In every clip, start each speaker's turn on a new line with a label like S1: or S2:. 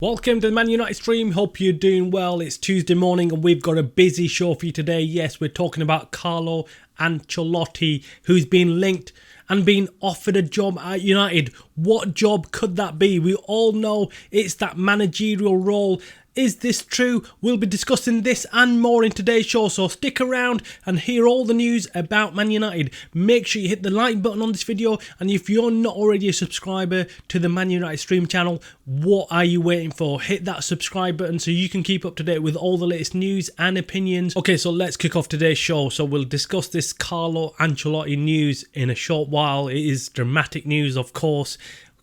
S1: Welcome to the Man United stream. Hope you're doing well. It's Tuesday morning and we've got a busy show for you today. Yes, we're talking about Carlo Ancelotti, who's been linked and been offered a job at United. What job could that be? We all know it's that managerial role. Is this true? We'll be discussing this and more in today's show, so stick around and hear all the news about Man United. Make sure you hit the like button on this video, and if you're not already a subscriber to the Man United stream channel, what are you waiting for? Hit that subscribe button so you can keep up to date with all the latest news and opinions. Okay, so let's kick off today's show. So we'll discuss this Carlo Ancelotti news in a short while. It is dramatic news, of course.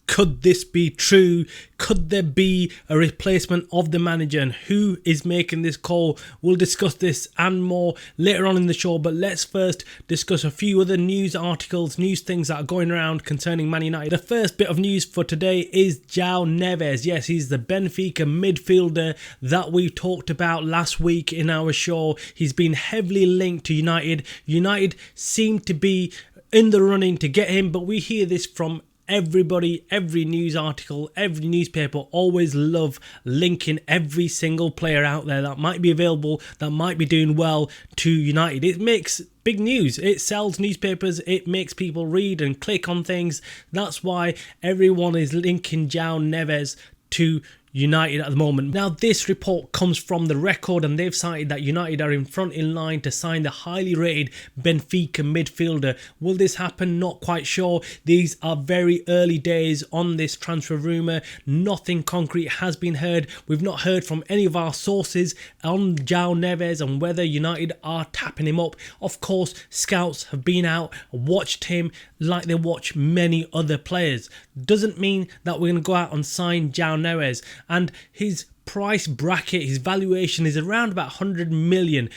S1: Could this be true? Could there be a replacement of the manager, and who is making this call? We'll discuss this and more later on in the show, but let's first discuss a few other news articles, news things that are going around concerning Man United. The first bit of news for today is João Neves. Yes, he's the Benfica midfielder that we talked about last week in our show. He's been heavily linked to United. United seem to be in the running to get him, but we hear this from everybody, every news article, every newspaper always love linking every single player out there that might be available, that might be doing well to United. It makes big news. It sells newspapers. It makes people read and click on things. That's why everyone is linking João Neves to United at the moment. Now, this report comes from The Record, and they've cited that United are in front in line to sign the highly rated Benfica midfielder. Will this happen? Not quite sure. These are very early days on this transfer rumour. Nothing concrete has been heard. We've not heard from any of our sources on João Neves and whether United are tapping him up. Of course, scouts have been out, watched him like they watch many other players. Doesn't mean that we're going to go out and sign João Neves. And his price bracket, his valuation is around about 100 million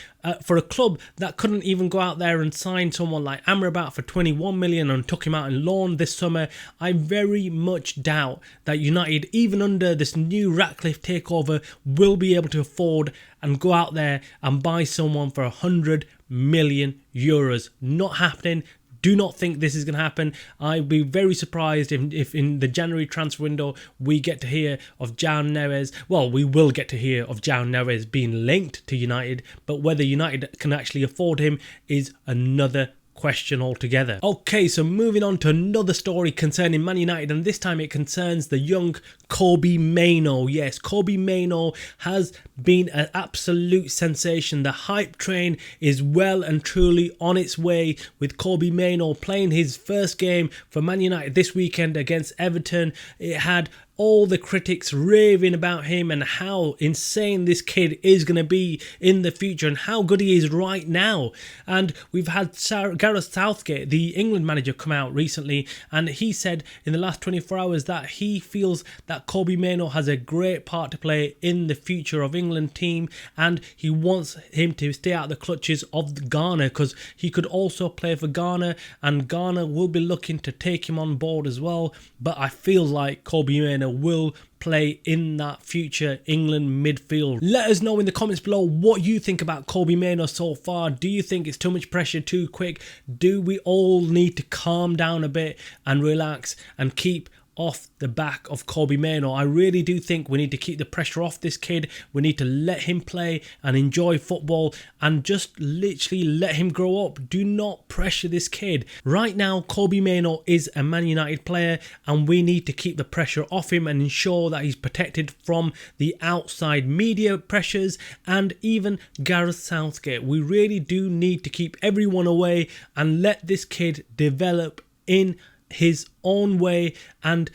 S1: for a club that couldn't even go out there and sign someone like Amrabat for 21 million and took him out in loan this summer. I very much doubt that United, even under this new Ratcliffe takeover, will be able to afford and go out there and buy someone for 100 million euros. Not happening. Do not think this is going to happen. I'd be very surprised if in the January transfer window we get to hear of João Neves. Well, we will get to hear of João Neves being linked to United, but whether United can actually afford him is another question altogether. Okay, so moving on to another story concerning Man United, and this time it concerns the young Kobbie Mainoo. Yes, Kobbie Mainoo has been an absolute sensation. The hype train is well and truly on its way, with Kobbie Mainoo playing his first game for Man United this weekend against Everton. It had all the critics raving about him and how insane this kid is going to be in the future and how good he is right now. And we've had Gareth Southgate, the England manager, come out recently, and he said in the last 24 hours that he feels that Kobbie Mainoo has a great part to play in the future of England team, and he wants him to stay out of the clutches of Ghana, because he could also play for Ghana and Ghana will be looking to take him on board as well. But I feel like Kobbie Mainoo will play in that future England midfield. Let us know in the comments below what you think about Kobbie Mainoo so far. Do you think it's too much pressure, too quick? Do we all need to calm down a bit and relax and keep off the back of Kobbie Mainoo? I really do think we need to keep the pressure off this kid. We need to let him play and enjoy football and just literally let him grow up. Do not pressure this kid. Right now, Kobbie Mainoo is a Man United player, and we need to keep the pressure off him and ensure that he's protected from the outside media pressures and even Gareth Southgate. We really do need to keep everyone away and let this kid develop in his own way and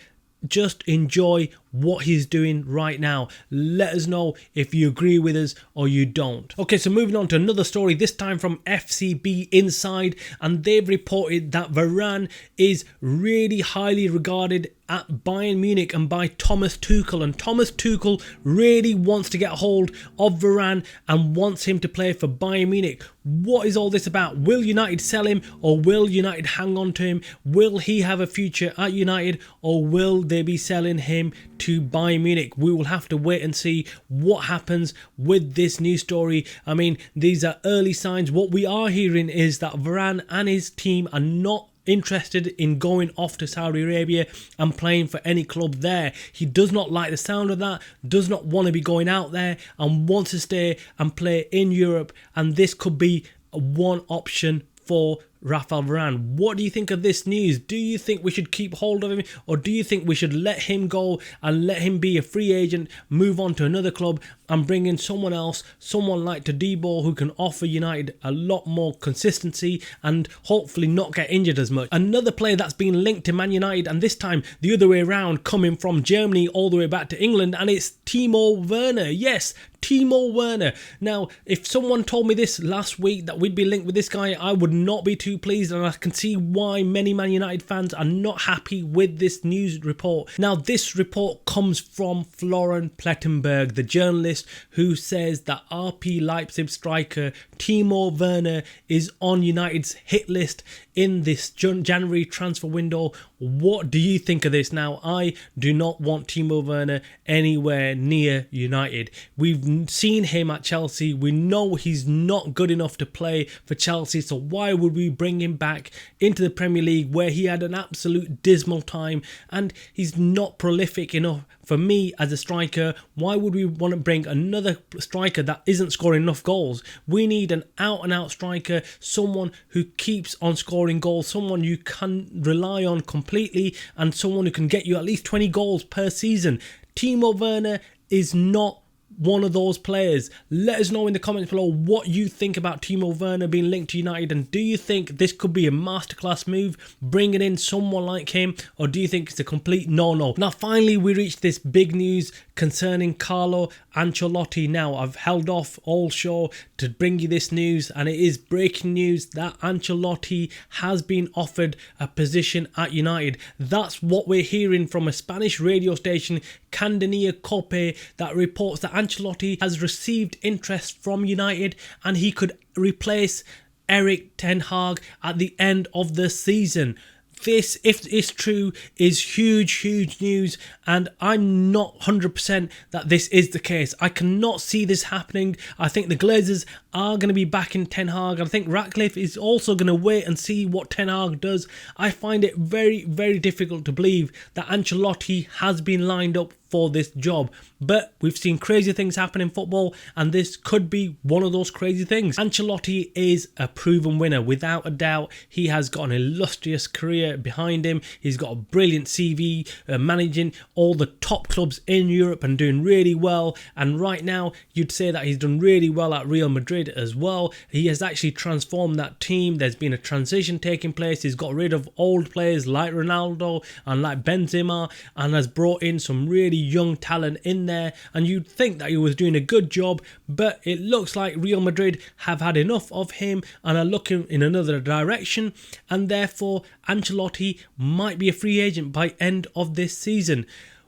S1: just enjoy what he's doing right now. Let us know if you agree with us or you don't. Okay, so moving on to another story, this time from FCB Inside, and they've reported that Varane is really highly regarded at Bayern Munich and by Thomas Tuchel, and Thomas Tuchel really wants to get a hold of Varane and wants him to play for Bayern Munich. What is all this about? Will United sell him or will United hang on to him? Will he have a future at United or will they be selling him to Bayern Munich? We will have to wait and see what happens with this news story. I mean, these are early signs. What we are hearing is that Varane and his team are not interested in going off to Saudi Arabia and playing for any club there. He does not like the sound of that, does not want to be going out there, and wants to stay and play in Europe, and this could be one option for Rafael Varane. What do you think of this news? Do you think we should keep hold of him, or do you think we should let him go and let him be a free agent, move on to another club and bring in someone else, someone like Timo, who can offer United a lot more consistency and hopefully not get injured as much? Another player that's been linked to Man United, and this time the other way around, coming from Germany all the way back to England, and it's Timo Werner. Yes, Timo Werner. Now, if someone told me this last week that we'd be linked with this guy, I would not be too pleased, and I can see why many Man United fans are not happy with this news report. Now, this report comes from Florian Plettenberg, the journalist, who says that RB Leipzig striker Timo Werner is on United's hit list in this January transfer window. What do you think of this? Now, I do not want Timo Werner anywhere near United. We've seen him at Chelsea. We know he's not good enough to play for Chelsea, so why would we bring him back into the Premier League where he had an absolute dismal time and he's not prolific enough for me as a striker? Why would we want to bring another striker that isn't scoring enough goals? We need an out-and-out striker, someone who keeps on scoring goals, someone you can rely on completely, and someone who can get you at least 20 goals per season. Timo Werner is not one of those players. Let us know in the comments below what you think about Timo Werner being linked to United, and do you think this could be a masterclass move, bringing in someone like him, or do you think it's a complete no-no? Now, finally, we reached this big news concerning Carlo Ancelotti. Now, I've held off all show to bring you this news, and it is breaking news that Ancelotti has been offered a position at United. That's what we're hearing from a Spanish radio station, Cadena Cope, that reports that Ancelotti has received interest from United and he could replace Erik ten Hag at the end of the season. This, if it's true, is huge news, and I'm not 100% that this is the case. I cannot see this happening. I think the Glazers are going to be backing Ten Hag. I think Ratcliffe is also going to wait and see what Ten Hag does. I find it very difficult to believe that Ancelotti has been lined up for this job, but we've seen crazy things happen in football, and this could be one of those crazy things. Ancelotti is a proven winner, without a doubt. He has got an illustrious career behind him. He's got a brilliant CV, managing all the top clubs in Europe and doing really well, and right now you'd say that he's done really well at Real Madrid as well. He has actually transformed that team. There's been a transition taking place. He's got rid of old players like Ronaldo and like Benzema, and has brought in some really young talent in there, and you'd think that he was doing a good job, but it looks like Real Madrid have had enough of him and are looking in another direction, and therefore Ancelotti might be a free agent by end of this season.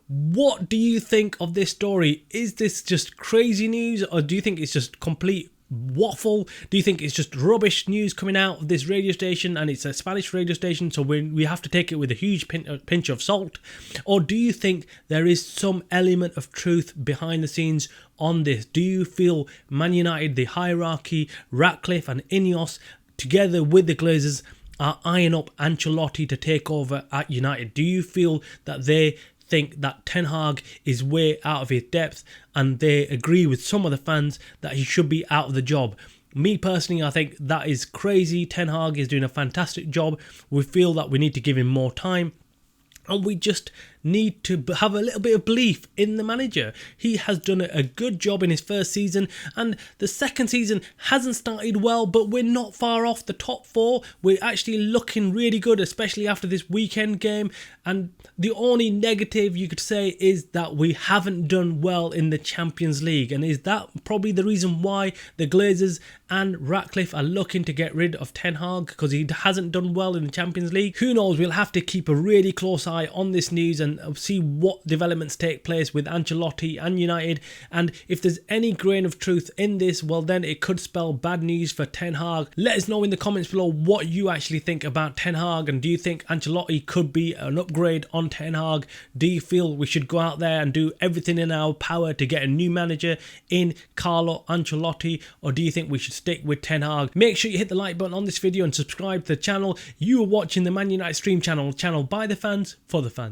S1: What do you think of this story? Is this just crazy news, or do you think it's just complete waffle? Do you think it's just rubbish news coming out of this radio station, and it's a Spanish radio station, so we have to take it with a huge pinch of salt? Or do you think there is some element of truth behind the scenes on this? Do you feel Man United, the hierarchy, Ratcliffe and Ineos, together with the Glazers, are eyeing up Ancelotti to take over at United? Do you feel that they think that Ten Hag is way out of his depth, and they agree with some of the fans that he should be out of the job? Me personally, I think that is crazy. Ten Hag is doing a fantastic job. We feel that we need to give him more time, and we just need to have a little bit of belief in the manager. He has done a good job in his first season, and the second season hasn't started well, but we're not far off the top four. We're actually looking really good, especially after this weekend game, and the only negative you could say is that we haven't done well in the Champions League, and is that probably the reason why the Glazers and Ratcliffe are looking to get rid of Ten Hag, because he hasn't done well in the Champions League? Who knows? We'll have to keep a really close eye on this news and and see what developments take place with Ancelotti and United. And if there's any grain of truth in this, well then it could spell bad news for Ten Hag. Let us know in the comments below what you actually think about Ten Hag, and do you think Ancelotti could be an upgrade on Ten Hag? Do you feel we should go out there and do everything in our power to get a new manager in Carlo Ancelotti, or do you think we should stick with Ten Hag? Make sure you hit the like button on this video and subscribe to the channel. You are watching the Man United Stream channel by the fans for the fans.